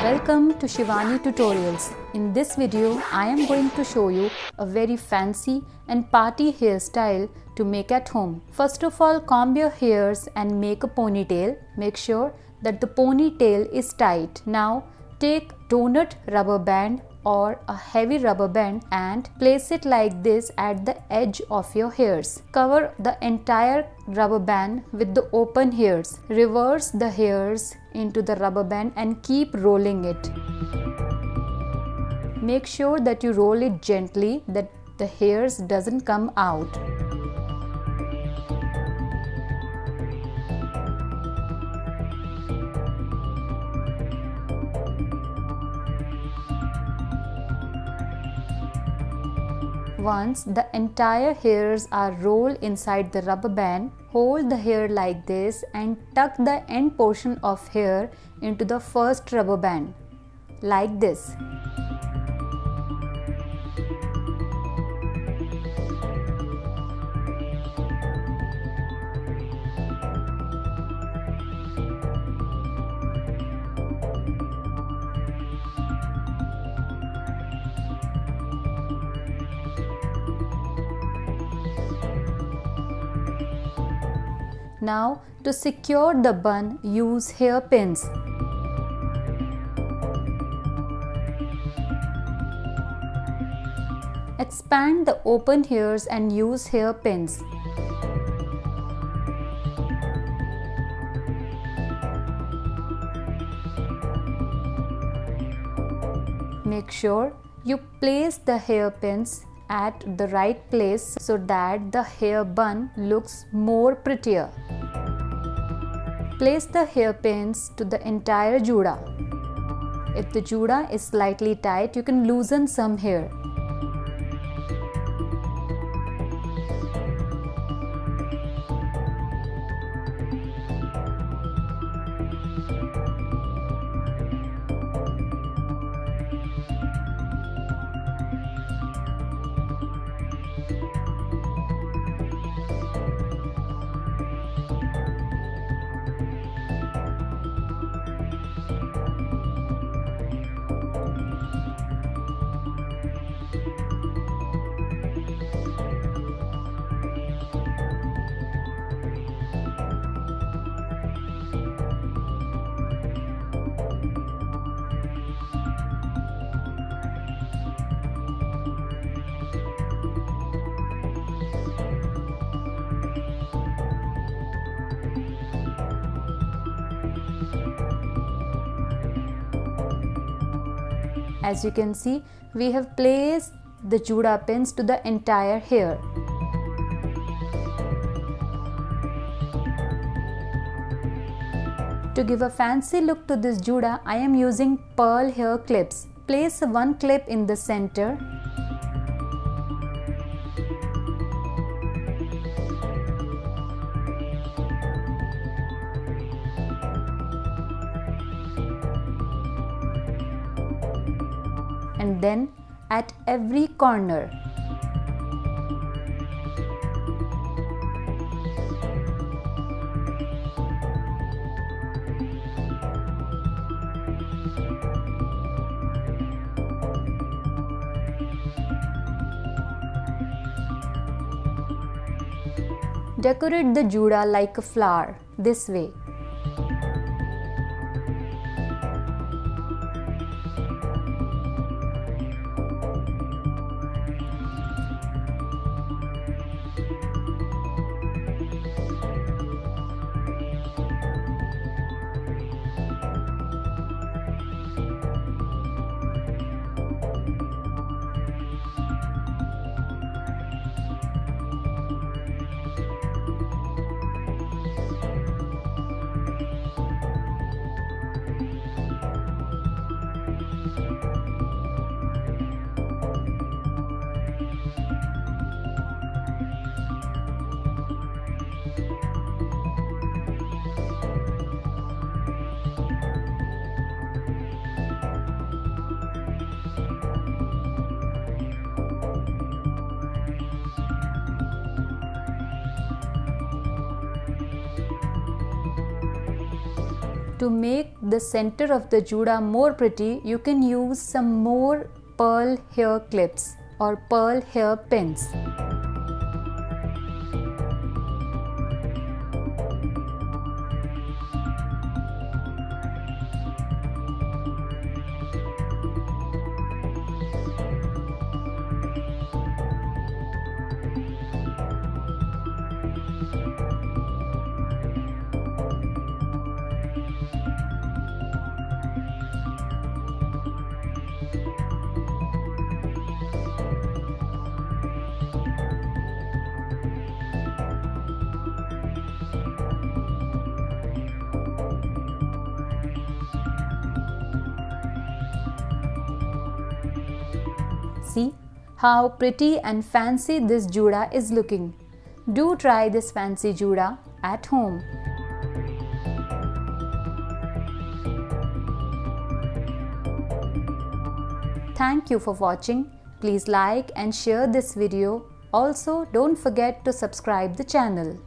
Welcome to Shivani Tutorials. In this video, I am going to show you a very fancy and party hairstyle to make at home. First of all, comb your hairs and make a ponytail. Make sure that the ponytail is tight. Now, take donut rubber band or a heavy rubber band and place it like this at the edge of your hairs. Cover the entire rubber band with the open hairs. Reverse the hairs into the rubber band and keep rolling it. Make sure that you roll it gently, that the hairs doesn't come out. Once the entire hairs are rolled inside the rubber band, hold the hair like this and tuck the end portion of hair into the first rubber band, like this. Now, to secure the bun, use hairpins. Expand the open hairs and use hairpins. Make sure you place the hairpins at the right place so that the hair bun looks more prettier. Place the hairpins to the entire juda. If the juda is slightly tight, you can loosen some hair. As you can see, we have placed the juda pins to the entire hair. To give a fancy look to this juda, I am using pearl hair clips. Place one clip in the center. And then at every corner. Decorate the juda like a flower this way. To make the center of the juda more pretty, you can use some more pearl hair clips or pearl hair pins. See how pretty and fancy this juda is looking. Do try this fancy juda at home. Thank you for watching. Please like and share this video. Also, don't forget to subscribe the channel.